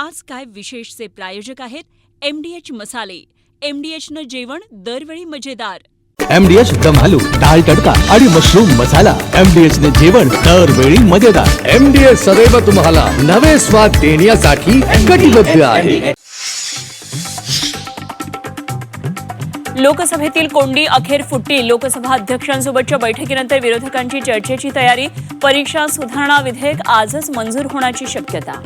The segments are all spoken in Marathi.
आज काय विशेषचे प्रायोजक आहेत MDH मसाले. MDHनं जेवण दरवेळी मजेदार. MDH दम आलू, दाल तडका आणि मशरूम मसाला. MDH ने जेवण दरवेळी मजेदार. MDH सदैव तुम्हाला नवे स्वाद देण्यासाठी कटिबद्ध आहे. लोकसभेतील कोंडी अखेर फुटली. लोकसभा अध्यक्षांसोबतच्या बैठकीनंतर विरोधकांची चर्चेची तयारी. परीक्षा सुधारणा विधेयक आजच मंजूर होण्याची शक्यता.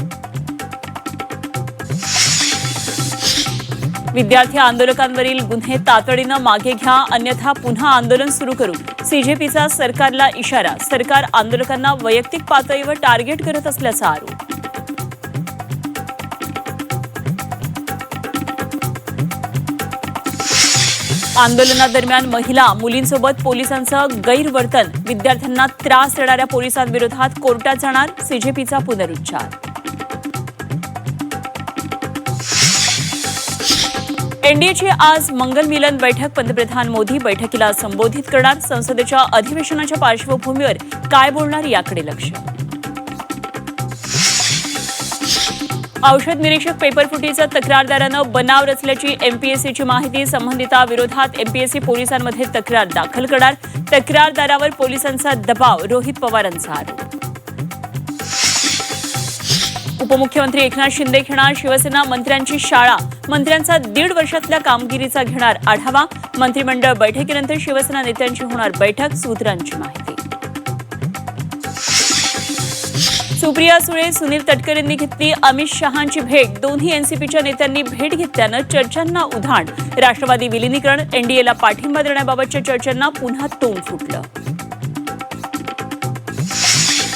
विद्यार्थी आंदोलकांवरील गुन्हे तातडीनं मागे घ्या, अन्यथा पुन्हा आंदोलन सुरू करू. CJPचा सरकारला इशारा. सरकार आंदोलकांना वैयक्तिक पातळीवर टार्गेट करत असल्याचा आरोप. आंदोलनादरम्यान महिला, मुलींसोबत पोलिसांचं गैरवर्तन. विद्यार्थ्यांना त्रास देणाऱ्या पोलिसांविरोधात कोर्टात जाणार. CJPचा पुनरुच्चार. NDAची आज मंगल मिलन बैठक. पंतप्रधान मोदी बैठकीला संबोधित करणार. संसदेच्या अधिवेशनाच्या पार्श्वभूमीवर काय बोलणार याकडे लक्ष. औषध निरीक्षक पेपरफुटीचं तक्रारदारानं बनाव रचल्याची MPSCची माहिती. संबंधिताविरोधात MPSC पोलिसांमध्ये तक्रार दाखल करणार. तक्रारदारावर पोलिसांचा दबाव. रोहित पवारांचा आरोप. उपमुख्यमंत्री एकनाथ शिंदे घेणार शिवसेना मंत्र्यांची शाळा. मंत्र्यांचा 1.5 वर्षातल्या कामगिरीचा घेणार आढावा. मंत्रिमंडळ बैठकीनंतर शिवसेना नेत्यांची होणार बैठक. सूत्रांची माहिती. सुप्रिया सुळे, सुनील तटकरे यांनी घेतली अमित शहांची भेट. दोन्ही NCPच्या नेत्यांनी भेट घेतल्यानं चर्चांना उधाण. राष्ट्रवादी विलिनीकरण, NDAला पाठिंबा देण्याबाबतच्या चर्चांना पुन्हा तोंड फुटलं.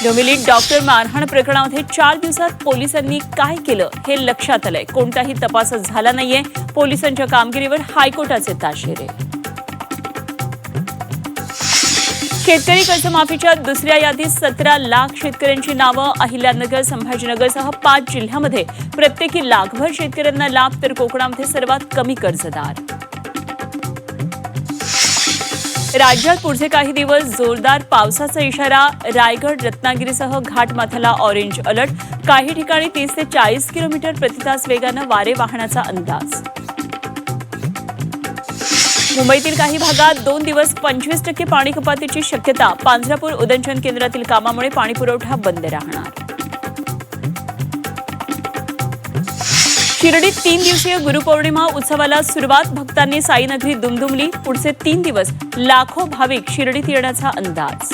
डोंबिवलीत डॉक्टर मारहाण प्रकरणामध्ये 4 दिवसात पोलिसांनी काय केलं हे लक्षात आलंय. कोणताही तपासच झाला नाहीये. पोलिसांच्या कामगिरीवर हायकोर्टाचे ताशेरे. शेतकरी कर्जमाफीच्या दुसऱ्या यादीत 17 लाख शेतकऱ्यांची नावं. अहिल्यानगर, संभाजीनगरसह 5 जिल्ह्यामध्ये प्रत्येकी लाखभर शेतकऱ्यांना लाभ, तर कोकणामध्ये सर्वात कमी कर्जदार. राज्यात पुढचे काही दिवस जोरदार पावसाचा इशारा. रायगड, रत्नागिरीसह घाटमाथ्याला ऑरेंज अलर्ट. काही ठिकाणी 30 ते 40 किलोमीटर प्रतितास वेगानं वारे वाहण्याचा अंदाज. मुंबईतील काही भागात 2 दिवस 25% पाणी कपातीची शक्यता. पांझरापूर उदंचन केंद्रातील कामामुळे पाणीपुरवठा बंद राहणार. शिर्डीत 3 दिवसीय गुरुपौर्णिमा उत्सवाला सुरुवात. भक्तांनी साईनगरी दुमदुमली. पुढचे 3 दिवस लाखो भाविक शिर्डीत येण्याचा अंदाज.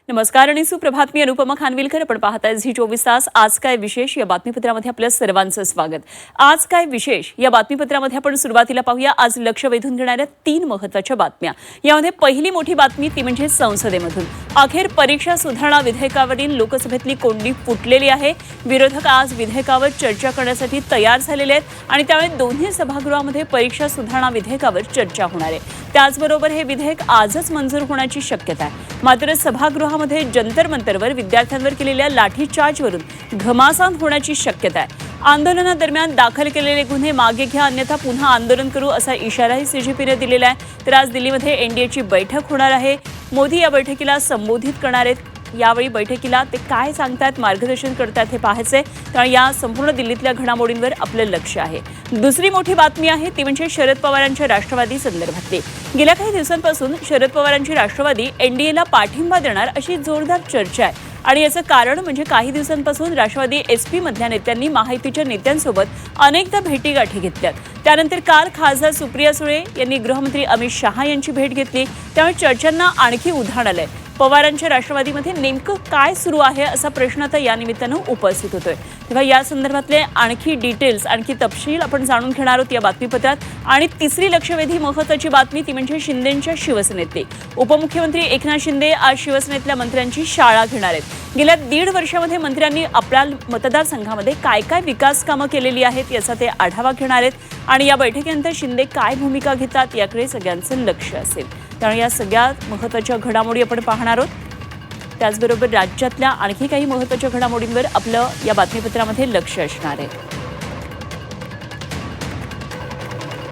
नमस्कार आणि सुप्रभात. मी अनुपमा खानविलकर. आपण पाहताय झी24 तास. आज काय विशेष या बातमीपत्रामध्ये आपल्या सर्वांचं स्वागत. आज काय विशेष या बातमीपत्रामध्ये आपण सुरुवातीला पाहूया आज लक्ष वेधून घेणाऱ्या 3 महत्त्वाच्या बातम्या. यामध्ये पहिली मोठी बातमी ती म्हणजे संसदेमधून अखेर परीक्षा सुधारणा विधेयकावरील लोकसभेतली कोंडी फुटलेली आहे. विरोधक आज विधेयकावर चर्चा करण्यासाठी तयार झालेले आहेत आणि त्यामुळे दोन्ही सभागृहामध्ये परीक्षा सुधारणा विधेयकावर चर्चा होणार आहे. त्याचबरोबर हे विधेयक आजच मंजूर होण्याची शक्यता आहे. मात्र सभागृहामध्ये जंतर मंतरवर विद्यार्थ्यांवर केलेल्या लाठीचार्जवरून घमासान होण्याची शक्यता आहे. आंदोलनादरम्यान दाखल केलेले गुन्हे मागे घ्या, अन्यथा पुन्हा आंदोलन करू असा इशाराही CJPने दिलेला आहे. तर आज दिल्लीमध्ये NDAची बैठक होणार आहे. मोदी या बैठकीला संबोधित करणार आहेत. यावेळी बैठकीला ते काय सांगतात, मार्गदर्शन करतात हे पाहायचंय. त्यामुळे या संपूर्ण दिल्लीतल्या घडामोडींवर आपलं लक्ष आहे. दुसरी मोठी बातमी आहे ती म्हणजे शरद पवारांच्या राष्ट्रवादी संदर्भातली. गेल्या काही दिवसांपासून शरद पवारांची राष्ट्रवादी NDAला पाठिंबा देणार अशी जोरदार चर्चा आहे. आणि याचं कारण म्हणजे काही दिवसांपासून राष्ट्रवादी SP मधल्या नेत्यांनी महायुतीच्या नेत्यांसोबत अनेकदा भेटीगाठी घेतल्यात. त्यानंतर काल खासदार सुप्रिया सुळे यांनी गृहमंत्री अमित शहा यांची भेट घेतली. त्यामुळे चर्चांना आणखी उधाण आलंय. पवारांच्या राष्ट्रवादीमध्ये नेमकं काय सुरू आहे असा प्रश्न आता या निमित्तानं उपस्थित होतोय. तेव्हा या संदर्भातले आणखी डिटेल्स, आणखी तपशील आपण जाणून घेणार आहोत या बातमीपत्रात. आणि तिसरी लक्षवेधी महत्त्वाची बातमी ती म्हणजे शिंदेंच्या शिवसेनेतली. उपमुख्यमंत्री एकनाथ शिंदे आज शिवसेनेतल्या मंत्र्यांची शाळा घेणार आहेत. गेल्या 1.5 वर्षामध्ये मंत्र्यांनी आपल्या मतदारसंघामध्ये काय काय विकास कामं केलेली आहेत याचा ते आढावा घेणार आहेत. आणि या बैठकीनंतर शिंदे काय भूमिका घेतात याकडे सगळ्यांचं लक्ष असेल. त्यामुळे या सगळ्या महत्त्वाच्या घडामोडी आपण पाहणार आहोत. त्याचबरोबर राज्यातल्या आणखी काही महत्त्वाच्या घडामोडींवर आपलं या बातमीपत्रामध्ये लक्ष असणार आहे.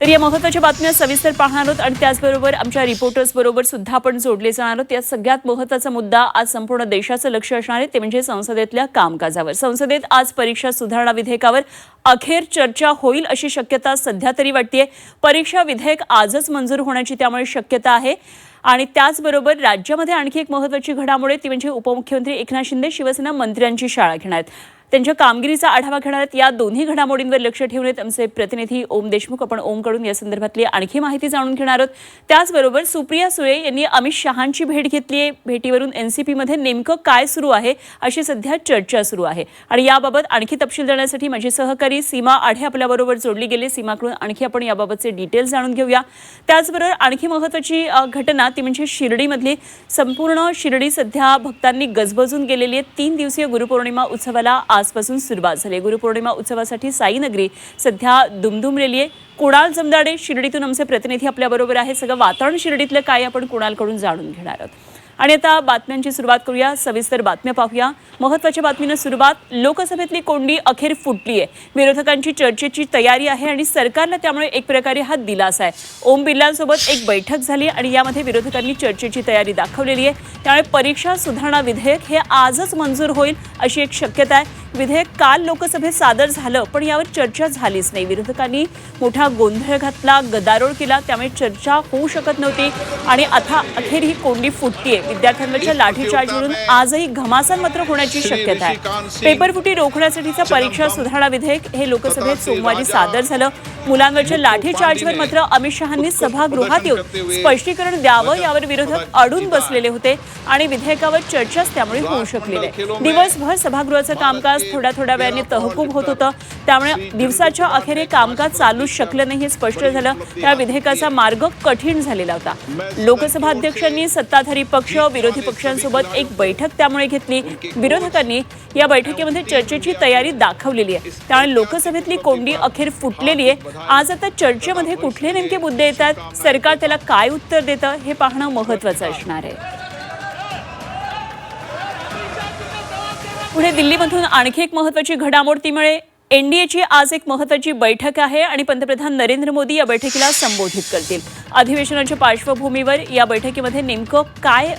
तर या महत्त्वाच्या बातम्या सविस्तर पाहणार आहोत आणि त्याचबरोबर आमच्या रिपोर्टर्स बरोबर सुद्धा आपण जोडले जाणार आहोत. या सगळ्यात महत्त्वाचा मुद्दा आज संपूर्ण देशाचं लक्ष असणार आहे ते म्हणजे संसदेतल्या कामकाजावर. संसदेत आज परीक्षा सुधारणा विधेयकावर अखेर चर्चा होईल अशी शक्यता सध्या तरी वाटतेय. परीक्षा विधेयक आजच मंजूर होण्याची त्यामुळे शक्यता आहे. आणि त्याचबरोबर राज्यामध्ये आणखी एक महत्त्वाची घडामोड आहे ती म्हणजे उपमुख्यमंत्री एकनाथ शिंदे शिवसेना मंत्र्यांची शाळा घेणार आहेत. त्यांच्या कामगिरीचा आढावा घेणार आहेत. या दोन्ही घडामोडींवर लक्ष ठेवून आहेत आमचे प्रतिनिधी ओम देशमुख. आपण ओमकडून या संदर्भातली आणखी माहिती जाणून घेणार आहोत. त्याचबरोबर सुप्रिया सुळे यांनी अमित शहांची भेट घेतली आहे. भेटीवरून एनसीपीमध्ये नेमकं काय सुरू आहे अशी सध्या चर्चा सुरू आहे आणि याबाबत आणखी तपशील देण्यासाठी माझी सहकारी सीमा आढे आपल्याबरोबर जोडली गेली. सीमाकडून आणखी आपण याबाबतचे डिटेल्स जाणून घेऊया. त्याचबरोबर आणखी महत्त्वाची घटना ती म्हणजे शिर्डीमधली संपूर्ण शिर्डी सध्या भक्तांनी गजबजून गेलेली आहे. 3 दिवसीय गुरुपौर्णिमा उत्सवाला आजपासून सुरुवात झाली. गुरुपौर्णिमा उत्सवासाठी साईनगरी सध्या दुमदुमलेली आहे. कुणाल जमदाडे शिर्डीतून आमचे प्रतिनिधी आपल्याबरोबर आहे. सगळं वातावरण शिर्डीतलं काय आपण कुणालकडून जाणून घेणार आहोत. आणि आता बातम्यांची सुरुवात करूया. सविस्तर बातम्या पाहूया. महत्त्वाच्या बातमीनं सुरुवात. लोकसभेतली कोंडी अखेर फुटली आहे. विरोधकांची चर्चेची तयारी आहे आणि सरकारला त्यामुळे एक प्रकारे हा दिलासा आहे. ओम बिर्लांसोबत एक बैठक झाली आणि यामध्ये विरोधकांनी चर्चेची तयारी दाखवलेली आहे. त्यामुळे परीक्षा सुधारणा विधेयक हे आजच मंजूर होईल अशी एक शक्यता आहे. विधेयक काल लोकसभेत सादर झालं पण यावर चर्चा झालीच नाही. विरोधकांनी मोठा गोंधळ घातला, गदारोळ केला, त्यामुळे चर्चा होऊ शकत नव्हती आणि आता अखेर ही कोंडी फुटतीये. विद्यार्थ्यांवरच्या लाठीचार्जवरून आजही घमासान मात्र होण्याची शक्यता आहे. पेपरफुटी रोखण्यासाठीचं परीक्षा सुधारणा विधेयक हे लोकसभेत सोमवारी सादर झालं. मुलांवरच्या लाठीचार्जवर मात्र अमित शहांनी सभागृहात येऊन स्पष्टीकरण द्यावं यावर विरोधक अडून बसलेले होते आणि विधेयकावर चर्चाच त्यामुळे होऊ शकली नाही. दिवसभर सभागृहाचं कामकाज थोड्या वेळाने तहकूब होत होतं. त्यामुळे दिवसाच्या अखेर कामकाज चालू शकलं नाही हे स्पष्ट झालं. त्या विधेयकाचा मार्ग कठीण झालेला होता. लोकसभा अध्यक्षांनी सत्ताधारी पक्ष विरोधी पक्षांसोबत एक बैठक त्यामुळे घेतली. विरोधकांनी या बैठकीमध्ये चर्चेची तयारी दाखवलेली आहे. त्यामुळे लोकसभेतली कोंडी अखेर फुटलेली आहे. आज आता चर्चेमध्ये कुठले नेमके मुद्दे येतात, सरकार त्याला काय उत्तर देतं हे पाहणं महत्त्वाचं असणार आहे. पुढे दिल्लीमधून आणखी एक महत्त्वाची घडामोड ती म्हणजे एनडीएची आज एक महत्त्वाची बैठक आहे आणि पंतप्रधान नरेंद्र मोदी या बैठकीला संबोधित करतील. अधिवेशनाच्या पार्श्वभूमीवर या बैठकीमध्ये नेमकं काय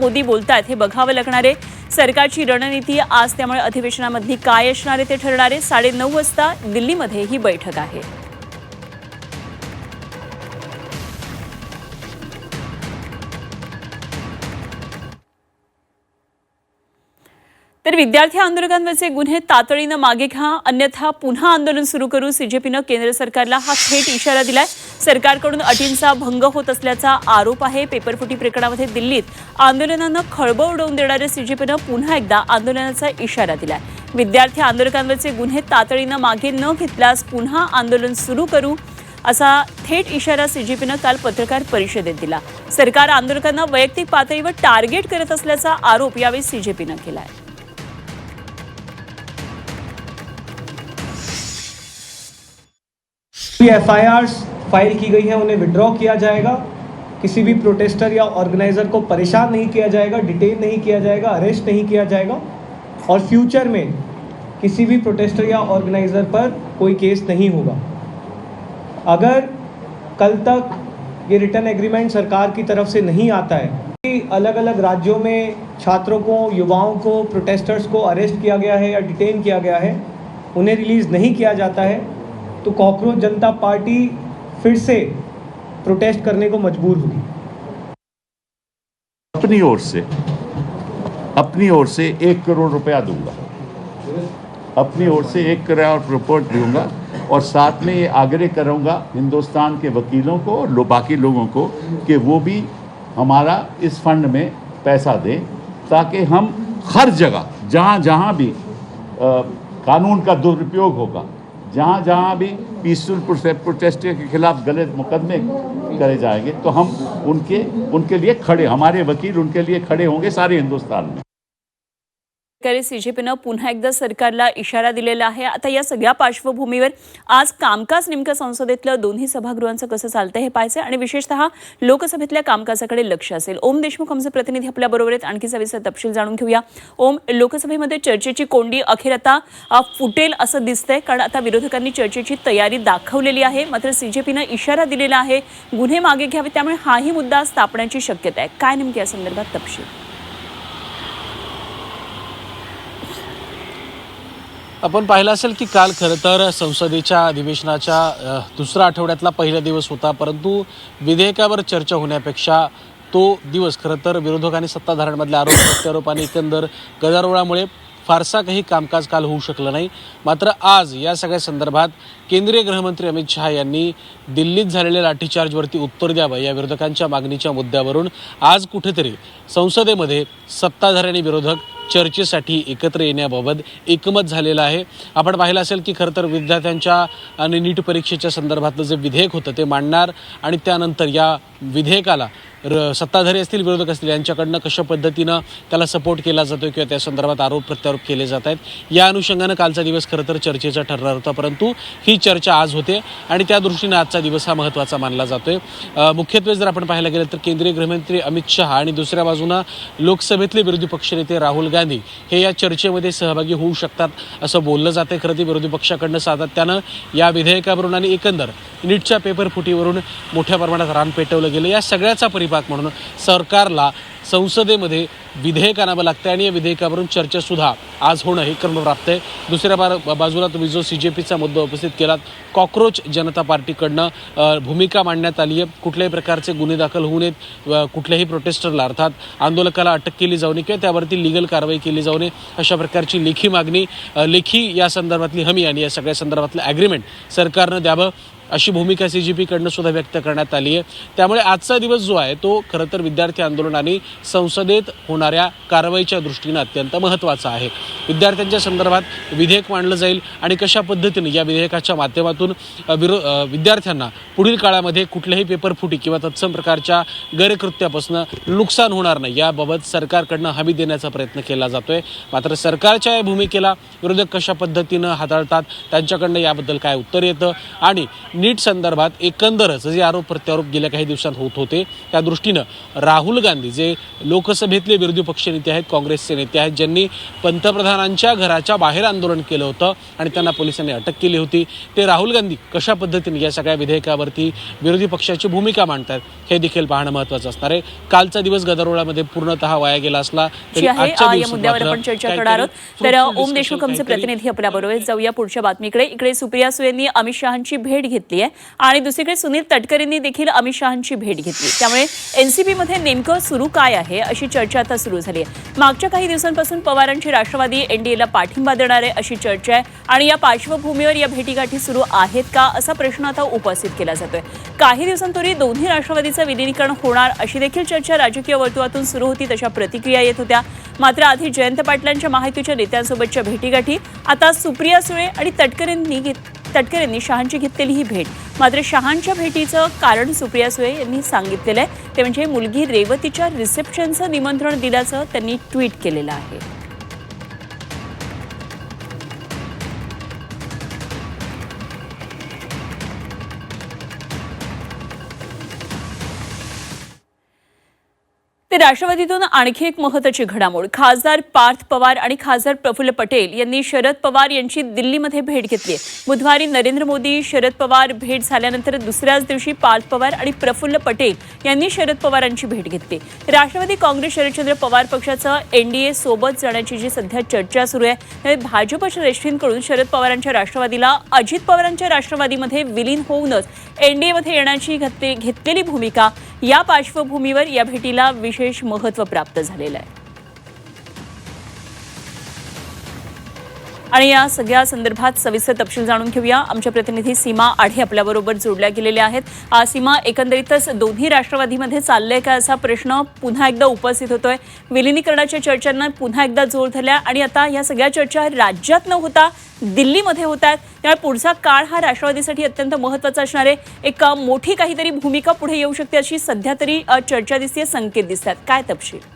मोदी बोलतात हे बघावं लागणार आहे. सरकारची रणनीती आज त्यामुळे अधिवेशनामधली काय असणार आहे ते ठरणार आहे. 9:30 वाजता दिल्लीमध्ये ही बैठक आहे. तर विद्यार्थी आंदोलकांवरचे गुन्हे तातडीनं मागे घ्या, अन्यथा पुन्हा आंदोलन सुरू करू. सीजेपीनं केंद्र सरकारला हा थेट इशारा दिलाय. सरकारकडून अटींचा भंग होत असल्याचा आरोप आहे. पेपरफुटी प्रकरणामध्ये दिल्लीत आंदोलनानं खळबळ उडवून देणाऱ्या सीजेपीनं पुन्हा एकदा आंदोलनाचा इशारा दिलाय. विद्यार्थी आंदोलकांवरचे गुन्हे तातडीनं मागे न घेतल्यास पुन्हा आंदोलन सुरू करू असा थेट इशारा सीजेपीनं काल पत्रकार परिषदेत दिला. सरकार आंदोलकांना वैयक्तिक पातळीवर टार्गेट करत असल्याचा आरोप यावेळी सीजेपीनं केलाय. एफआईआर फाइल की गई है उन्हें विड्रॉ किया जाएगा. किसी भी प्रोटेस्टर या ऑर्गेनाइजर को परेशान नहीं किया जाएगा, डिटेन नहीं किया जाएगा, अरेस्ट नहीं किया जाएगा और फ्यूचर में किसी भी प्रोटेस्टर या ऑर्गेनाइजर पर कोई केस नहीं होगा. अगर कल तक ये रिटर्न एग्रीमेंट सरकार की तरफ से नहीं आता है कि अलग अलग राज्यों में छात्रों को, युवाओं को, प्रोटेस्टर्स को अरेस्ट किया गया है या डिटेन किया गया है, उन्हें रिलीज़ नहीं किया जाता है तो कॉकरोच जनता पार्टी फिर से प्रोटेस्ट करने को मजबूर होगी. अपनी ओर से 1 करोड़ रुपया दूंगा. अपनी ओर से 1 करोड़ रिपोर्ट दूंगा और साथ में ये आग्रह करूंगा हिंदुस्तान के वकीलों को और बाकी लोगों को कि वो भी हमारा इस फंड में पैसा दें ताकि हम हर जगह जहाँ भी कानून का दुरुपयोग होगा, जहाँ भी पीसफुल प्रोटेस्ट के खिलाफ गलत मुकदमे करे जाएंगे तो हम उनके लिए खड़े, हमारे वकील उनके लिए खड़े होंगे सारे हिंदुस्तान में. शेतकरी सीजेपीनं पुन्हा एकदा सरकारला इशारा दिलेला आहे. आता या सगळ्या पार्श्वभूमीवर आज कामकाज नेमकं संसदेतलं दोन्ही सभागृहांचं कसं चालतंय हे पाहायचं आणि विशेषतः लोकसभेतल्या कामकाजाकडे लक्ष असेल. ओम देशमुख आमचे प्रतिनिधी आपल्या बरोबर आहेत. आणखी सविस्तर तपशील जाणून घेऊया. ओम, लोकसभेमध्ये चर्चेची कोंडी अखेर आता फुटेल असं दिसतंय, कारण आता विरोधकांनी चर्चेची तयारी दाखवलेली आहे. मात्र सीजेपीनं इशारा दिलेला आहे गुन्हे मागे घ्यावे, त्यामुळे हाही मुद्दा आज तापण्याची शक्यता आहे. काय नेमकी या संदर्भात तपशील? आपण पाहिलं असेल की काल खरं तर संसदेच्या अधिवेशनाच्या दुसऱ्या आठवड्यातला पहिला दिवस होता, परंतु विधेयकावर चर्चा होण्यापेक्षा तो दिवस खरं तर विरोधकांनी सत्ताधाऱ्यांमधल्या आरोप प्रत्यारोप आणि एकंदर गदारोळामुळे फारसा काही कामकाज काल होऊ शकलं नाही. मात्र आज या सगळ्या संदर्भात केंद्रीय गृहमंत्री अमित शहा यांनी दिल्लीत झालेल्या लाठीचार्जवरती उत्तर द्यावं या विरोधकांच्या मागणीच्या मुद्द्यावरून आज कुठेतरी संसदेमध्ये सत्ताधारी आणि विरोधक चर्चेसाठी एकत्र येण्याबाबत एकमत झालेलं आहे. आपण पाहिलं असेल की खरं तर विद्यार्थ्यांच्या आणि नीट परीक्षेच्या संदर्भातलं जे विधेयक होतं ते मांडणार आणि त्यानंतर या विधेयकाला सत्ताधारी असतील विरोधक असतील यांच्याकडनं कशा पद्धतीनं त्याला सपोर्ट केला जातो किंवा त्या संदर्भात आरोप प्रत्यारोप केले जात आहेत, या अनुषंगानं कालचा दिवस खरं तर चर्चेचा ठरणार होता. परंतु ही चर्चा आज होते आणि त्या दृष्टीनं आजचा दिवस हा महत्त्वाचा मानला जातोय. मुख्यत्वे जर आपण पाहायला गेलं तर केंद्रीय गृहमंत्री अमित शहा आणि दुसऱ्या बाजूनं लोकसभेतले विरोधी पक्षनेते राहुल गांधी हे या चर्चेमध्ये सहभागी होऊ शकतात असं बोललं जाते. खरं तर विरोधी पक्षाकडनं सातत्यानं या विधेयकावरून आणि एकंदर नीटच्या पेपर फुटीवरून मोठ्या प्रमाणात रान पेटवलं गेलं. या सगळ्याचा परिपाक म्हणून सरकारला संसदेमध्ये विधेयक आणावं लागतं आणि या विधेयकावरून चर्चासुद्धा आज होणं हे क्रमप्राप्त आहे. दुसऱ्या बाजूला तुम्ही जो सीजेपीचा मुद्दा उपस्थित केलात, कॉक्रोच जनता पार्टीकडनं भूमिका मांडण्यात आली आहे. कुठल्याही प्रकारचे गुन्हे दाखल होऊ नयेत, कुठल्याही प्रोटेस्टरला अर्थात आंदोलकाला अटक केली जाऊ नये किंवा त्यावरती लिगल कारवाई केली जाऊ नये अशा प्रकारची लेखी मागणी, लेखी या संदर्भातली हमी आणि या सगळ्या संदर्भातलं ॲग्रीमेंट सरकारनं द्यावं अशी भूमिका सीजेपीकडनं सुद्धा व्यक्त करण्यात आली आहे. त्यामुळे आजचा दिवस जो आहे तो खरं तर विद्यार्थी आंदोलन आणि संसदेत होणाऱ्या कारवाईच्या दृष्टीनं अत्यंत महत्त्वाचा आहे. विद्यार्थ्यांच्या संदर्भात विधेयक मांडलं जाईल आणि कशा पद्धतीने या विधेयकाच्या माध्यमातून विद्यार्थ्यांना पुढील काळामध्ये कुठल्याही पेपरफुटी किंवा तत्सम प्रकारच्या गैरकृत्यापासून नुकसान होणार नाही याबाबत सरकारकडनं हमी देण्याचा प्रयत्न केला जातोय. मात्र सरकारच्या या भूमिकेला विरोधक कशा पद्धतीनं हाताळतात, त्यांच्याकडनं याबद्दल काय उत्तर येतं आणि नीट संदर्भात एकंदरच जे आरोप प्रत्यारोप गेल्या काही दिवसांत होत होते त्या दृष्टीनं राहुल गांधी जे लोकसभेतले विरोधी पक्षनेते आहेत, काँग्रेसचे नेते आहेत, ज्यांनी पंतप्रधानांच्या घराच्या बाहेर आंदोलन केलं होतं आणि त्यांना पोलिसांनी अटक केली होती, ते राहुल गांधी कशा पद्धतीने या सगळ्या विधेयकावरती विरोधी पक्षाची भूमिका मांडतात हे देखील पाहणं महत्त्वाचं असणार आहे. कालचा दिवस गदारोळामध्ये पूर्णतः वाया गेला असला तरी आजच्या या मुद्द्यावर आपण चर्चा करणार आहोत. तर ओम देशमुख आमचे प्रतिनिधी आपल्या बरोबर जाऊया पुढच्या बातमीकडे. इकडे सुप्रिया सुळेंनी अमित शहांची भेट घेतली आहे आणि दुसरीकडे सुनील तटकरेंनी देखील अमित शहांची भेट घेतली. त्यामुळे एनसीपी मध्ये नेमकं सुरू काय आहे अशी चर्चा आता सुरू झाली आहे. मागच्या काही दिवसांपासून पवारांची राष्ट्रवादी एनडीएला पाठिंबा देणार आहे अशी चर्चा आहे आणि या पार्श्वभूमीवर या भेटीगाठी सुरू आहेत का असा प्रश्न आता उपस्थित केला जातोय. काही दिवसांपूर्वी दोन्ही राष्ट्रवादीचं विलीनीकरण होणार अशी देखील चर्चा राजकीय वर्तुळातून सुरू होती, तशा प्रतिक्रिया येत होत्या. मात्र आधी जयंत पाटलांच्या महायुतीच्या नेत्यांसोबतच्या भेटीगाठी, आता सुप्रिया सुळे आणि तटकरेंनी शहांची घेतलेली ही भेट. मात्र शहांच्या भेटीचं कारण सुप्रिया सुळे यांनी सांगितलेलं आहे ते म्हणजे मुलगी रेवतीच्या रिसेप्शनचं निमंत्रण दिल्याचं त्यांनी ट्विट केलेलं आहे. ते राष्ट्रवादीतून आणखी एक महत्त्वाची घडामोड. खासदार पार्थ पवार आणि खासदार प्रफुल्ल पटेल यांनी शरद पवार यांची दिल्लीमध्ये भेट घेतली. बुधवारी नरेंद्र मोदी शरद पवार भेट झाल्यानंतर दुसऱ्याच दिवशी पार्थ पवार आणि प्रफुल्ल पटेल यांनी शरद पवारांची भेट घेतली. राष्ट्रवादी काँग्रेस शरदचंद्र पवार पक्षाचं एनडीए सोबत जाण्याची जी सध्या चर्चा सुरू आहे, भाजप श्रेष्ठींकडून शरद पवारांच्या राष्ट्रवादीला अजित पवारांच्या राष्ट्रवादीमध्ये विलीन होऊनच एनडीएमध्ये येण्याची घेतलेली भूमिका, या पार्श्वभूमीवर या भेटीला विशेष महत्त्व प्राप्त झालेलं आहे. आणि या सगळ्या संदर्भात सविस्तर तपशील जाणून घेऊया. आमच्या प्रतिनिधी सीमा आढे आपल्याबरोबर जोडल्या गेलेल्या आहेत. सीमा, एकंदरीतच दोन्ही राष्ट्रवादीमध्ये चाललंय का असा प्रश्न पुन्हा एकदा उपस्थित होतोय. विलिनीकरणाच्या चर्चांना पुन्हा एकदा जोर धरला आणि आता या सगळ्या चर्चा राज्यात न होता दिल्लीमध्ये होत आहेत. त्यामुळे पुढचा काळ हा राष्ट्रवादीसाठी अत्यंत महत्त्वाचा असणार आहे. एक मोठी काहीतरी भूमिका पुढे येऊ शकते अशी सध्या तरी चर्चा दिसते, संकेत दिसतात. काय तपशील?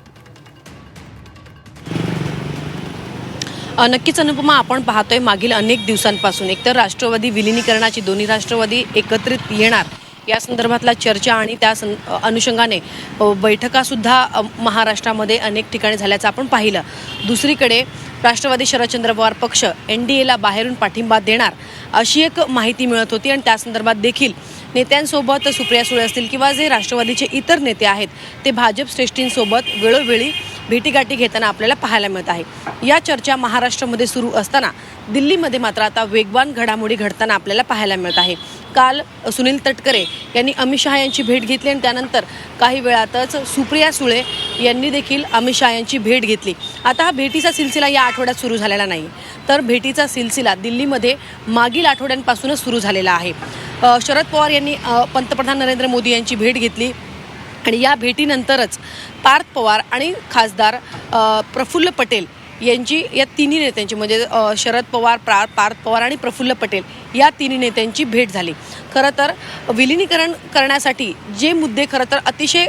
नक्कीच अनुपमा, आपण पाहतोय मागील अनेक दिवसांपासून एकतर राष्ट्रवादी विलिनीकरणाची, दोन्ही राष्ट्रवादी एकत्रित येणार या संदर्भातला चर्चा आणि त्या अनुषंगाने बैठकासुद्धा महाराष्ट्रामध्ये अनेक ठिकाणी झाल्याचं आपण पाहिलं. दुसरीकडे राष्ट्रवादी शरदचंद्र पवार पक्ष NDAला बाहेरून पाठिंबा देणार अशी एक माहिती मिळत होती आणि त्या संदर्भात देखील नेत्यांसोबत सुप्रिया सुळे असतील किंवा जे राष्ट्रवादीचे इतर नेते आहेत ते भाजप श्रेष्ठींसोबत वेळोवेळी भेटीगाठी घेताना आपल्याला पाहायला मिळत आहे. या चर्चा महाराष्ट्रामध्ये सुरू असताना दिल्लीमध्ये मात्र आता वेगवान घडामोडी घडताना आपल्याला पाहायला मिळत आहे. काल सुनील तटकरे यांनी अमित शहा यांची भेट घेतली आणि त्यानंतर काही वेळातच सुप्रिया सुळे यांनी देखील अमित शहा यांची भेट घेतली. आता हा भेटीचा सिलसिला या आठवड्यात सुरू झालेला नाही, तर भेटीचा सिलसिला दिल्लीमध्ये मागील आठवड्यांपासूनच सुरू झालेला आहे. शरद पवार यांनी पंतप्रधान नरेंद्र मोदी यांची भेट घेतली आणि या भेटीनंतरच पार्थ पवार आणि खासदार प्रफुल्ल पटेल यांची, या तिन्ही नेत्यांची म्हणजे शरद पवार, पार्थ पवार आणि प्रफुल्ल पटेल या तिन्ही नेत्यांची भेट झाली. खरं तर विलिनीकरण करण्यासाठी जे मुद्दे खरं तर अतिशय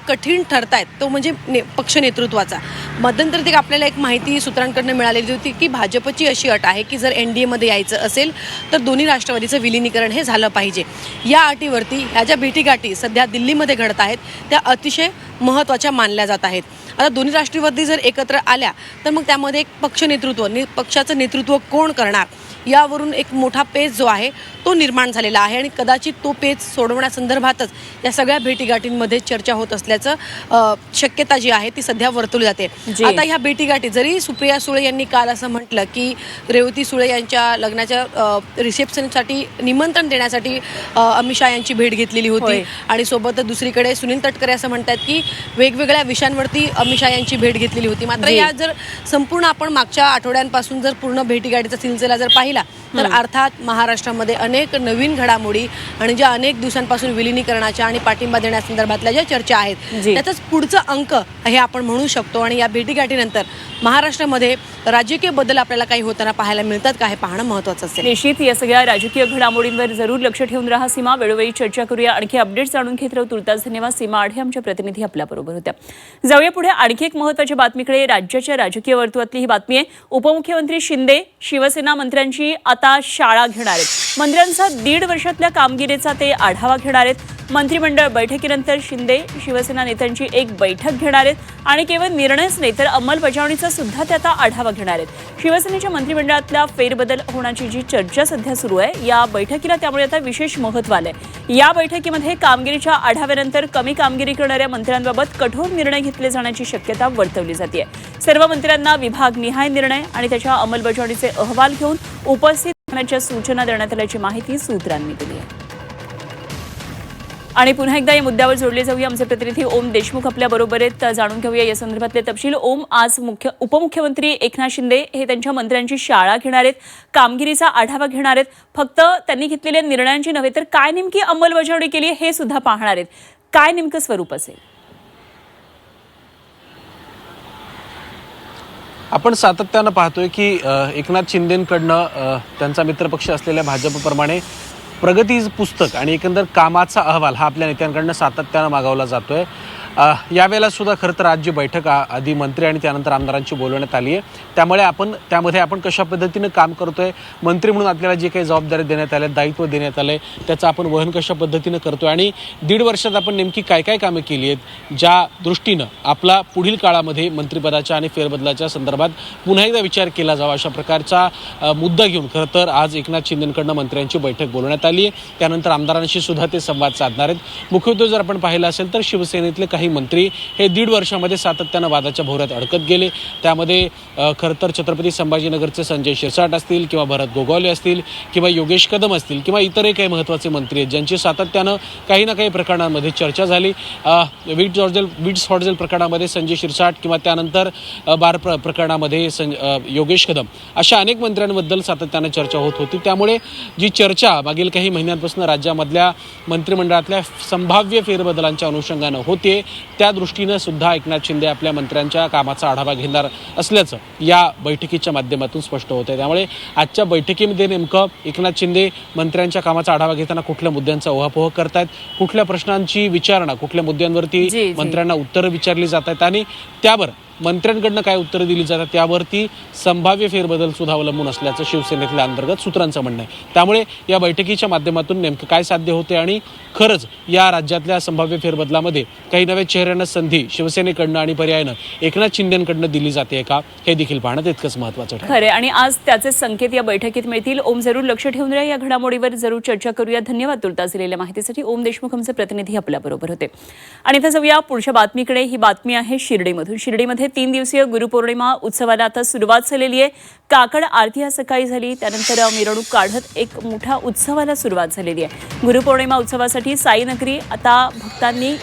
कठीण ठरत आहेत तो म्हणजे पक्ष नेतृत्वाचा. मध्यंतरी आपल्याला एक माहिती सूत्रांकडून मिळालेली होती की भाजपची अशी अट आहे की जर NDAमध्ये यायचं असेल तर दोन्ही राष्ट्रवादीचं विलिनीकरण हे झालं पाहिजे. या अटीवरती ह्या ज्या भेटीगाठी सध्या दिल्लीमध्ये घडत आहेत त्या अतिशय महत्त्वाच्या मानल्या जात आहेत. आता दोन्ही राष्ट्रवादी जर एकत्र आल्या तर मग त्यामध्ये एक पक्षाचं नेतृत्व कोण करणार यावरून एक मोठा पेच जो आहे तो निर्माण झालेला आहे आणि कदाचित तो पेच सोडवण्यासंदर्भातच या सगळ्या भेटीगाठींमध्ये चर्चा होत असल्याचं शक्यता जी आहे ती सध्या वर्तवली जाते. आता ह्या भेटीगाठी जरी सुप्रिया सुळे यांनी काल असं म्हटलं की रेवती सुळे यांच्या लग्नाच्या रिसेप्शनसाठी निमंत्रण देण्यासाठी अमित शहा यांची भेट घेतलेली होती आणि सोबतच दुसरीकडे सुनील तटकरे असं म्हणतात की वेगवेगळ्या विषयांवरती अमित शहा यांची भेट घेतलेली होती. मात्र या जर संपूर्ण आपण मागच्या आठवड्यांपासून जर पूर्ण भेटीगाठीचा सिलसिला जर पाहिला तर अर्थात महाराष्ट्रामध्ये अनेक नवीन घडामोडी आणि ज्या अनेक दिवसांपासून विलिनीकरणाच्या आणि पाठिंबा देण्यासंदर्भातल्या ज्या चर्चा आहेत त्याचंच पुढचं अंक हे आपण म्हणू शकतो. आणि या भेटीगाठीनंतर महाराष्ट्रामध्ये राजकीय बदल आपल्याला काही होताना पाहायला मिळतात का हे पाहणं महत्त्वाचं असेल. निश्चित या सगळ्या राजकीय घडामोडींवर जरूर लक्ष ठेवून राहा सीमा. वेळोवेळी चर्चा करूया, आणखी अपडेट्स जाणून घेत राहू. तुर्तास धन्यवाद. सीमा आढे आमच्या प्रतिनिधी आपल्याबरोबर होत्या. जाऊया पुढे आणखी एक महत्त्वाच्या बातमीकडे. राज्याच्या राजकीय वर्तुळातली ही बातमी आहे. उपमुख्यमंत्री शिंदे शिवसेना मंत्र्यांची आता शाळा घेणार आहेत. मंत्र्यांचा 1.5 वर्षातल्या कामगिरीचा ते आढावा घेणार आहेत. मंत्रिमंडळ बैठकीनंतर शिंदे शिवसेना नेत्यांची एक बैठक घेणार आहेत आणि केवळ निर्णयच नाही तर अंमलबजावणीचा सुद्धा ते आता आढावा घेणार आहेत. शिवसेनेच्या मंत्रिमंडळातल्या फेरबदल होण्याची जी चर्चा सध्या सुरू आहे या बैठकीला त्यामुळे आता विशेष महत्त्व आलंय. या बैठकीमध्ये कामगिरीच्या आढाव्यानंतर कमी कामगिरी करणाऱ्या मंत्र्यांबाबत कठोर निर्णय घेतले जाण्याची शक्यता वर्तवली जाते. सर्व मंत्र्यांना विभागनिहाय निर्णय आणि त्याच्या अंमलबजावणीचे अहवाल घेऊन उपस्थित राहण्याच्या सूचना देण्यात आल्याची माहिती सूत्रांनी दिली आहे. आणि पुन्हा एकदा या मुद्द्यावर जोडले जाऊया. आमचे प्रतिनिधी ओम देशमुख आपल्या बरोबर आहेत. जाणून घेऊया या संदर्भातले तपशील. ओम, आज उपमुख्यमंत्री एकनाथ शिंदे हे त्यांच्या मंत्र्यांची शाळा घेणार आहेत, कामगिरीचा आढावा घेणार आहेत. फक्त त्यांनी घेतलेल्या निर्णयांची नव्हे तर काय नेमकी अंमलबजावणी केली हे सुद्धा पाहणार आहेत. काय नेमकं स्वरूप असेल? आपण सातत्यानं पाहतोय की एकनाथ शिंदेंकडनं त्यांचा मित्रपक्ष असलेल्या भाजपप्रमाणे प्रगती पुस्तक आणि एकंदर कामाचा अहवाल हा आपल्या नेत्यांकडनं सातत्यानं मागवला जातोय. यावेळेला सुद्धा खरं तर राज्य बैठक आधी मंत्री आणि त्यानंतर आमदारांची बोलवण्यात आली आहे. त्यामध्ये आपण कशा पद्धतीनं काम करतोय, मंत्री म्हणून आपल्याला जे काही जबाबदारी देण्यात आल्या, दायित्व देण्यात आलंय त्याचं आपण वहन कशा पद्धतीनं करतोय आणि 1.5 वर्षात आपण नेमकी काय काय कामं केली आहेत ज्या दृष्टीनं आपला पुढील काळामध्ये मंत्रिपदाच्या आणि फेरबदलाच्या संदर्भात पुन्हा एकदा विचार केला जावा अशा प्रकारचा मुद्दा घेऊन खरं तर आज एकनाथ शिंदेंकडनं मंत्र्यांची बैठक बोलवण्यात आली आहे. त्यानंतर आमदारांशी सुद्धा ते संवाद साधणार आहेत. मुख्यत्वे जर आपण पाहिलं असेल तर शिवसेनेतले काही मंत्री हे 1.5 वर्षामध्ये सातत्यानं वादाच्या भोवऱ्यात अडकत गेले. त्यामध्ये खरं तर छत्रपती संभाजीनगरचे संजय शिरसाट असतील किंवा भरत गोगावले असतील किंवा योगेश कदम असतील किंवा इतरही काही महत्त्वाचे मंत्री आहेत ज्यांची सातत्यानं काही ना काही प्रकरणांमध्ये चर्चा झाली. विट्स हॉटेल प्रकरणामध्ये संजय शिरसाट किंवा त्यानंतर बार प्रकरणामध्ये योगेश कदम अशा अनेक मंत्र्यांबद्दल सातत्यानं चर्चा होत होती. त्यामुळे जी चर्चा मागील काही महिन्यांपासून राज्यामधल्या मंत्रिमंडळातल्या संभाव्य फेरबदलांच्या अनुषंगानं होते त्या दृष्टीनं सुद्धा एकनाथ शिंदे आपल्या मंत्र्यांच्या कामाचा आढावा घेणार असल्याचं या बैठकीच्या माध्यमातून स्पष्ट होत आहे. त्यामुळे आजच्या बैठकीमध्ये नेमकं एकनाथ शिंदे मंत्र्यांच्या कामाचा आढावा घेताना कुठल्या मुद्द्यांचा उहापोह करतायत, कुठल्या प्रश्नांची विचारणा, कुठल्या मुद्द्यांवरती मंत्र्यांना उत्तरं विचारली जात आहेत आणि त्यावर मंत्र्यांकडनं काय उत्तरं दिली जातात त्यावरती संभाव्य फेरबदल सुद्धा अवलंबून असल्याचं शिवसेनेतल्या अंतर्गत सूत्रांचं म्हणणं आहे. त्यामुळे या बैठकीच्या माध्यमातून नेमकं काय साध्य होते आणि खरंच या राज्यातल्या संभाव्य फेरबदलामध्ये काही नव्या चेहऱ्यांना संधी शिवसेनेकडनं आणि पर्यायानं एकनाथ शिंदेकडनं दिली जाते का हे देखील पाहणं तितकंच महत्त्वाचं ठरेल. खरे आणि आज त्याचे संकेत या बैठकीत मिळतील. ओम, जरूर लक्ष ठेवून राहा, या घडामोडीवर जरूर चर्चा करूया. धन्यवाद तुर्तास दिलेल्या माहितीसाठी. ओम देशमुख आमचे प्रतिनिधी आपल्याबरोबर होते. आणि आता जाऊया पुढच्या बातमीकडे. ही बातमी आहे शिर्डीमधून. शिर्डीमध्ये 3 दिवसीय गुरुपौर्णिमा उत्सवाला आता सुरुवात झालेली आहे. काकड आरती आज सकाळी झाली, त्यानंतर मिरवणूक काढत एक मोठ्या उत्सवाला सुरुवात झालेली आहे. गुरुपौर्णिमा उत्सवासाठी साई नगरी आता भक्तांनी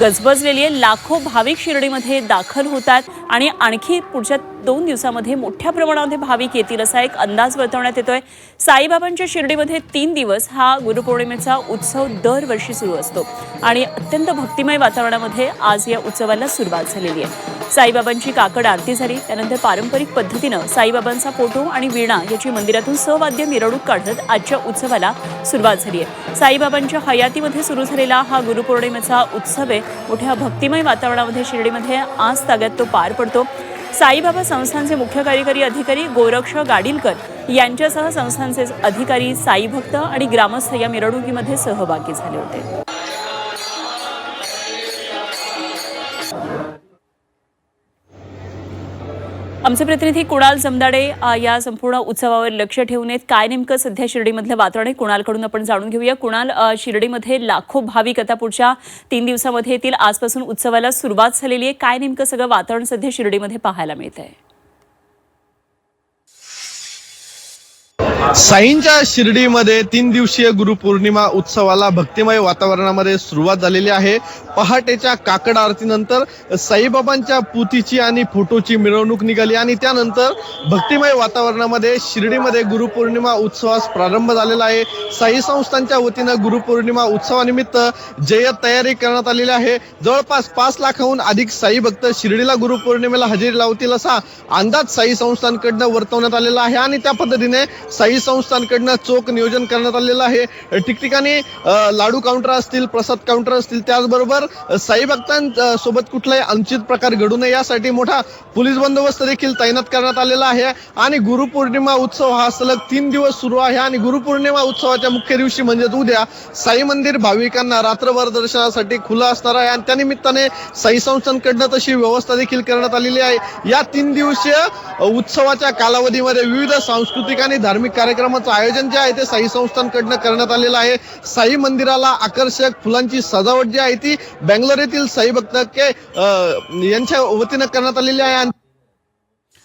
गजबजलेली आहे. लाखो भाविक शिर्डीमध्ये दाखल होतात आणि आणखी पुढच्या 2 दिवसामध्ये मोठ्या प्रमाणामध्ये भाविक येतील असा एक अंदाज वर्तवण्यात येतोय. साईबाबांच्या शिर्डीमध्ये 3 दिवस हा गुरुपौर्णिमेचा उत्सव दरवर्षी सुरू असतो आणि अत्यंत भक्तिमय वातावरणामध्ये आज या उत्सवाला सुरुवात झालेली आहे. साईबाबांची काकड आरती झाली, त्यानंतर पारंपरिक पद्धतीनं साईबाबांचा फोटो आणि वीणा याची मंदिरातून सवाद्य मिरवणूक काढत आजच्या उत्सवाला सुरुवात झाली आहे. साईबाबांच्या हयातीमध्ये सुरू झालेला हा गुरुपौर्णिमेचा उत्सव आहे. मोठ्या भक्तिमय वातावरणामध्ये शिर्डीमध्ये आज ताग्यात तो पार पडतो. साईबाबा संस्थानचे मुख्य कार्यकारी अधिकारी गोरक्ष गाडीलकर यांच्यासह संस्थानचे अधिकारी, साई भक्त आणि ग्रामस्थ या मिरवणुकीमध्ये सहभागी झाले होते. आमचे प्रतिनिधी कुणाल जमदाडे या संपूर्ण उत्सवावर लक्ष ठेवून आहेत. काय नेमकं सध्या शिर्डीमधलं वातावरण आहे, कुणालकडून आपण जाणून घेऊया. कुणाल, शिर्डीमध्ये लाखो भाविक आता पुढच्या 3 दिवसामध्ये येतील. आजपासून उत्सवाला सुरुवात झालेली आहे. काय नेमकं सगळं वातावरण सध्या शिर्डीमध्ये पाहायला मिळत आहे? साईंच्या शिर्डीमध्ये 3 दिवसीय गुरुपौर्णिमा उत्सवाला भक्तिमय वातावरणामध्ये सुरुवात झालेली आहे. पहाटेच्या काकड आरतीनंतर साईबाबांच्या पुतीची आणि फोटोची मिरवणूक निघाली आणि त्यानंतर भक्तिमय वातावरणामध्ये शिर्डीमध्ये गुरुपौर्णिमा उत्सवास प्रारंभ झालेला आहे. साई संस्थांच्या वतीनं गुरुपौर्णिमा उत्सवानिमित्त जय्यत तयारी करण्यात आलेली आहे. जवळपास 5 लाखाहून अधिक साई भक्त शिर्डीला गुरुपौर्णिमेला हजेरी लावतील असा अंदाज साई संस्थांकडनं वर्तवण्यात आलेला आहे आणि त्या पद्धतीने साई संस्थांकडनं चोख नियोजन करण्यात आलेलं आहे. ठिकठिकाणी लाडू काउंटर असतील, प्रसाद काउंटर असतील, त्याचबरोबर साई भक्तांसोबत कुठलाही अनुचित प्रकार घडू नये यासाठी मोठा पोलीस बंदोबस्त देखील तैनात करण्यात आलेला आहे. आणि गुरुपौर्णिमा उत्सव हा सलग 3 दिवस सुरू आहे आणि गुरुपौर्णिमा उत्सवाच्या मुख्य दिवशी म्हणजेच उद्या साई मंदिर भाविकांना रात्रभर दर्शनासाठी खुलं असणार आहे आणि त्यानिमित्ताने साई संस्थांकडनं तशी व्यवस्था देखील करण्यात आलेली आहे. या 3 दिवसीय उत्सवाच्या कालावधीमध्ये विविध सांस्कृतिक आणि धार्मिक कार्यक्रमाचं आयोजन जे आहे ते साई संस्थांकडनं करण्यात आलेलं आहे. साई मंदिराला आकर्षक फुलांची सजावट जी आहे ती बेंगलोर येथील साई भक्त यांच्या वतीनं करण्यात आलेली आहे.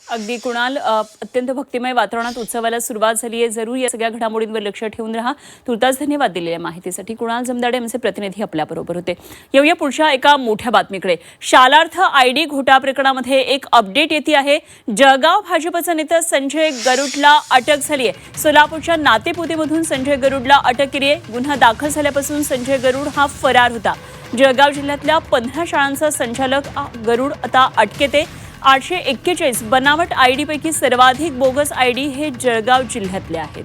अगदी कुणाल, अत्यंत भक्तिमय वातावरणात उत्सवाला सुरुवात झाली आहे. जरूर या सगळ्या घडामोडींवर लक्ष ठेवून राहा. तुर्तास धन्यवाद दिलेल्या माहितीसाठी. कुणाल जमदाडे आमचे प्रतिनिधी आपल्याबरोबर होते. येऊया पुढच्या एका मोठ्या बातमीकडे. शालार्थ आयडी घोटाळा प्रकरणामध्ये एक अपडेट येते आहे. जळगाव भाजपचा नेता संजय गरुडला अटक झाली आहे. सोलापूरच्या नातेपुतेमधून संजय गरुडला अटक केली आहे. गुन्हा दाखल झाल्यापासून संजय गरुड हा फरार होता. जळगाव जिल्ह्यातल्या 15 शाळांचा संचालक गरुड आता अटकेत आहे. 841 बनावट आयडी पैकी सर्वाधिक बोगस आयडी हे जळगाव जिल्ह्यातले आहेत.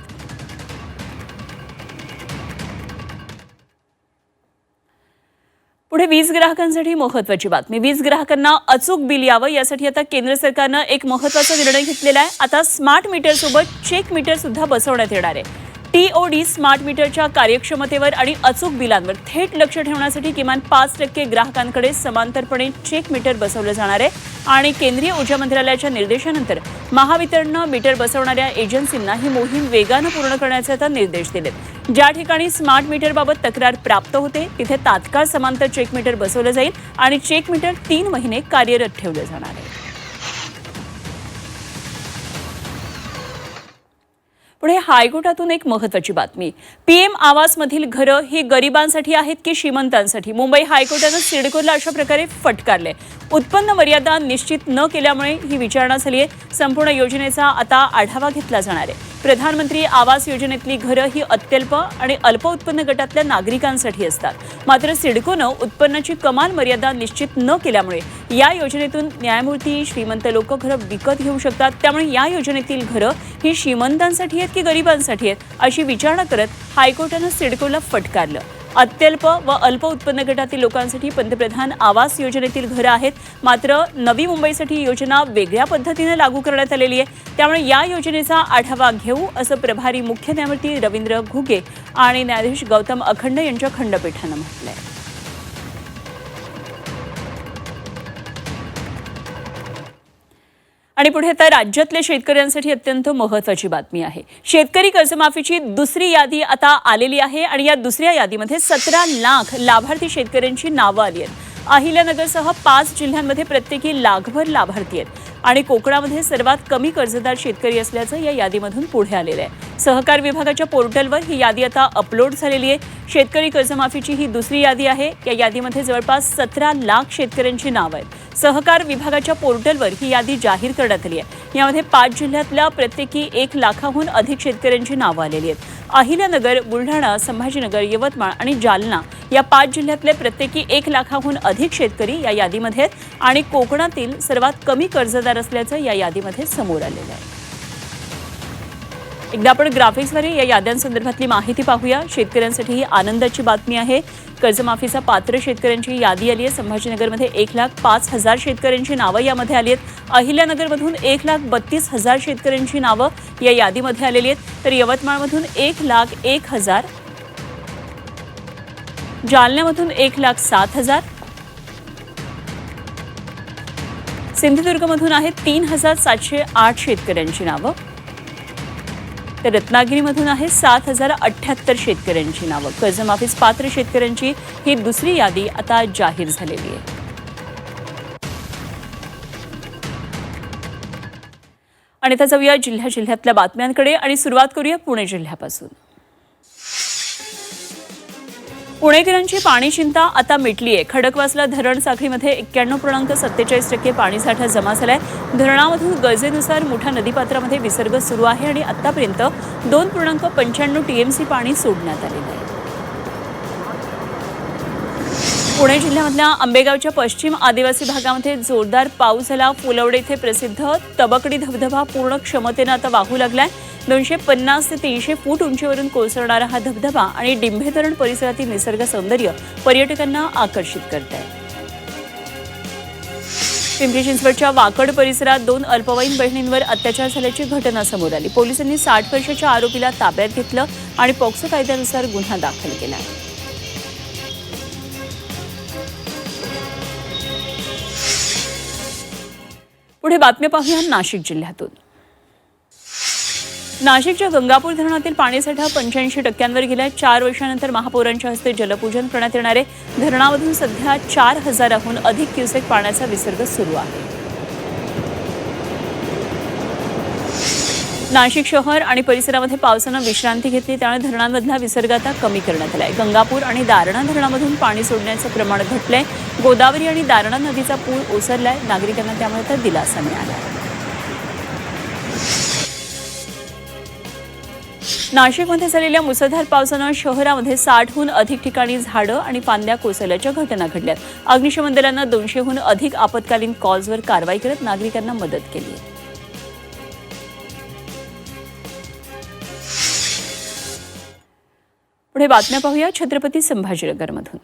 पुढे वीज ग्राहकांसाठी महत्त्वाची बातमी. वीज ग्राहकांना अचूक बिल यावं यासाठी आता केंद्र सरकारनं एक महत्त्वाचा निर्णय घेतलेला आहे. आता स्मार्ट मीटर सोबत चेक मीटर सुद्धा बसवण्यात येणार आहे. TOD स्मार्ट मीटरच्या कार्यक्षमतेवर आणि अचूक बिलांवर थेट लक्ष ठेवण्यासाठी किमान 5% ग्राहकांकडे समांतरपणे चेक मीटर बसवलं जाणार आहे. आणि केंद्रीय ऊर्जा मंत्रालयाच्या निर्देशानंतर महावितरणनं मीटर बसवणाऱ्या एजन्सींना ही मोहीम वेगानं पूर्ण करण्याचे आता निर्देश दिलेत. ज्या ठिकाणी स्मार्ट मीटरबाबत तक्रार प्राप्त होते तिथे तात्काळ समांतर चेक मीटर बसवलं जाईल आणि चेक मीटर 3 महिने कार्यरत ठेवलं जाणार आहे. पुढे हायकोर्टातून एक महत्त्वाची बातमी. PM आवासमधील घरं ही गरिबांसाठी आहेत की श्रीमंतांसाठी? मुंबई हायकोर्टानं सिडकोला अशा प्रकारे फटकारले. उत्पन्न मर्यादा निश्चित न केल्यामुळे ही विचारणा झाली आहे. संपूर्ण योजनेचा आता आढावा घेतला जाणार आहे. प्रधानमंत्री आवास योजनेतली घरं ही अत्यल्प आणि अल्प उत्पन्न गटातल्या नागरिकांसाठी असतात. मात्र सिडकोनं उत्पन्नाची कमाल मर्यादा निश्चित न केल्यामुळे या योजनेतून न्यायमूर्ती श्रीमंत लोक घरं विकत घेऊ शकतात. त्यामुळे या योजनेतील घरं ही श्रीमंतांसाठी आहेत की गरिबांसाठी आहेत अशी विचारणा करत हायकोर्टानं सिडकोला फटकारलं. अत्यल्प व अल्प उत्पन्न गटातील लोकांसाठी पंतप्रधान आवास योजनेतील घरं आहेत. मात्र नवी मुंबईसाठी ही योजना वेगळ्या पद्धतीने लागू करण्यात आलेली आहे. त्यामुळे या योजनेचा आढावा घेऊ असं प्रभारी मुख्य न्यायमूर्ती रवींद्र घुगे आणि न्यायाधीश गौतम अखंड यांच्या खंडपीठानं म्हटलंय. आणि पुढे आता राज्यातल्या शेतकऱ्यांसाठी अत्यंत महत्त्वाची बातमी आहे. शेतकरी कर्जमाफीची दुसरी यादी आता आलेली आहे आणि या दुसऱ्या यादीमध्ये 17 लाख लाभार्थी शेतकऱ्यांची नावं आली आहेत. अहिल्यानगरसह 5 जिल्ह्यांमध्ये प्रत्येकी लाखभर लाभार्थी आहेत आणि कोकणामध्ये सर्वात कमी कर्जदार शेतकरी असल्याचं या यादीमधून पुढे आलेलं आहे. सहकार विभागाच्या पोर्टलवर ही यादी आता अपलोड झालेली आहे. शेतकरी कर्जमाफीची ही दुसरी यादी आहे. या यादीमध्ये जवळपास 17 लाख शेतकऱ्यांची नावं आहेत. सहकार विभागाच्या पोर्टलवर ही यादी जाहीर करण्यात आली आहे. यामध्ये 5 जिल्ह्यातल्या प्रत्येकी 1 लाखाहून अधिक शेतकऱ्यांची नावं आलेली आहेत. अहिल्यानगर, बुलढाणा, संभाजीनगर, यवतमाळ आणि जालना या 5 जिल्ह्यातले प्रत्येकी 1 लाखाहून अधिक शेतकरी या यादीमध्ये आहेत आणि कोकणातील सर्वात कमी कर्जदार असल्याचं या यादीमध्ये समोर आलेलं आहे. एकदा आपण ग्राफिक्सद्वारे या याद्यांसंदर्भातली माहिती पाहूया. शेतकऱ्यांसाठी ही आनंदाची बातमी आहे. कर्जमाफीचा पात्र शेतकऱ्यांची यादी आली आहे. संभाजीनगरमध्ये 1,05,000 शेतकऱ्यांची नावं यामध्ये आली आहेत. अहिल्यानगरमधून 1,32,000 शेतकऱ्यांची नावं या यादीमध्ये आलेली आहेत. तर यवतमाळमधून 1,01,000, जालन्यामधून 1,07,000, सिंधुदुर्गमधून आहेत 3,708 शेतकऱ्यांची नावं. तर रत्नागिरीमधून आहे 7,078 शेतकऱ्यांची नावं. कर्जमाफीस पात्र शेतकऱ्यांची ही दुसरी यादी आता जाहीर झालेली आहे. आणि आता जाऊया जिल्ह्यातल्या बातम्यांकडे आणि सुरुवात करूया पुणे जिल्ह्यापासून. पुणेकरांची पाणी चिंता आता मिटली आहे. खडकवासला धरण साखळीमध्ये 91.47% पाणीसाठा जमा झालाय. धरणामधून गरजेनुसार मोठ्या नदीपात्रामध्ये विसर्ग सुरू आहे आणि आतापर्यंत 2.95 TMC पाणी सोडण्यात आलेलं आहे. पुणे जिल्ह्यामधल्या आंबेगावच्या पश्चिम आदिवासी भागामध्ये जोरदार पाऊस झाला. फुलवडे इथे प्रसिद्ध तबकडी धबधबा पूर्ण क्षमतेनं आता वाहू लागलाय. 250 ते 300 फूट उंचीवरून कोसळणारा हा धबधबा आणि डिंभे धरण परिसरातील निसर्ग सौंदर्य पर्यटकांना आकर्षित करत आहे. पिंपरी चिंचवडच्या वाकड परिसरात 2 अल्पवयीन बहिणींवर अत्याचार झाल्याची घटना समोर आली. पोलिसांनी 60 वर्षाच्या आरोपीला ताब्यात घेतलं आणि पॉक्सो कायद्यानुसार गुन्हा दाखल केला. पुढे बातमी पाहूया नाशिक जिल्ह्यातून. नाशिकच्या गंगापूर धरणातील पाणीसाठा 85% गेलाय. 4 वर्षांनंतर महापौरांच्या हस्ते जलपूजन करण्यात येणार आहे. धरणामधून सध्या 4,000हून अधिक क्युसेक पाण्याचा विसर्ग सुरू आहे. नाशिक शहर आणि परिसरामध्ये पावसानं विश्रांती घेतली, त्यामुळे धरणांमधला विसर्ग आता कमी करण्यात आलाय. गंगापूर आणि दारणा धरणामधून पाणी सोडण्याचं प्रमाण घटलंय. गोदावरी आणि दारणा नदीचा पूर ओसरलाय. नागरिकांना त्यामुळे तर दिलासा मिळाला. नाशिकमध्ये झालेल्या मुसळधार पावसानं शहरामध्ये 60हून अधिक ठिकाणी झाडं आणि फांद्या कोसळल्याच्या घटना घडल्यात. अग्निशमन दलानं 200हून अधिक आपत्कालीन कॉल्सवर कारवाई करत नागरिकांना मदत केली आहे. पुढे बातम्या पाहूया छत्रपती संभाजीनगरमधून.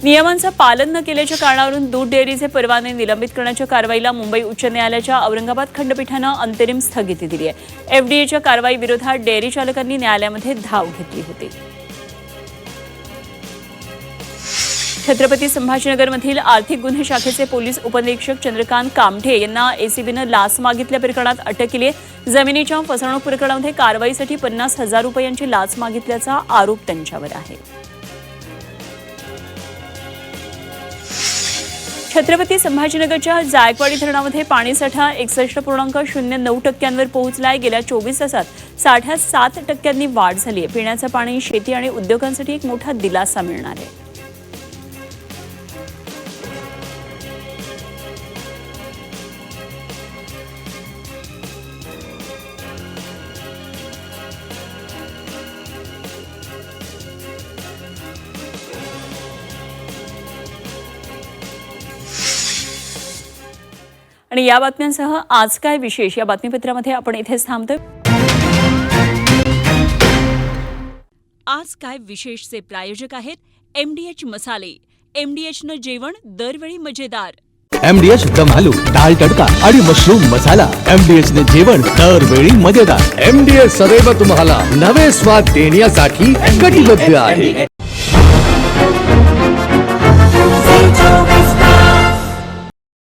नियमांचं पालन न केल्याच्या कारणावरून दूध डेअरीचे परवाने निलंबित करण्याच्या कारवाईला मुंबई उच्च न्यायालयाच्या औरंगाबाद खंडपीठानं अंतरिम स्थगिती दिली आहे. FDAच्या कारवाईविरोधात डेअरी चालकांनी न्यायालयामध्ये धाव घेतली होती. छत्रपती संभाजीनगरमधील आर्थिक गुन्हे शाखेचे पोलीस उपनिरीक्षक चंद्रकांत कामठे यांना ACBनं लाच मागितल्या प्रकरणात अटक केली आहे. जमिनीच्या फसवणूक प्रकरणामध्ये कारवाईसाठी 50,000 रुपयांची लाच मागितल्याचा आरोप त्यांच्यावर आहे. छत्रपती संभाजीनगरच्या जायकवाडी धरणामध्ये पाणीसाठा 61.09% पोहोचलाय. गेल्या 24 तासात साठ्यात 7% वाढ झाली आहे. पिण्याचं पाणी, शेती आणि उद्योगांसाठी एक मोठा दिलासा मिळणार आहे. आणि या बातम्यांसह आज काय विशेष या बातमीपत्रामध्ये आपण इथेच थांबतोय. आज काय विशेषचे प्रायोजक आहेत MDH मसाले. MDHनं जेवण दरवेळी मजेदार. MDH दम आलू, डाळ तडका आणि मशरूम मसाला. MDH ने जेवण दरवेळी मजेदार. MDH सदैव तुम्हाला नवे स्वाद देण्यासाठी कटिबद्ध आहे.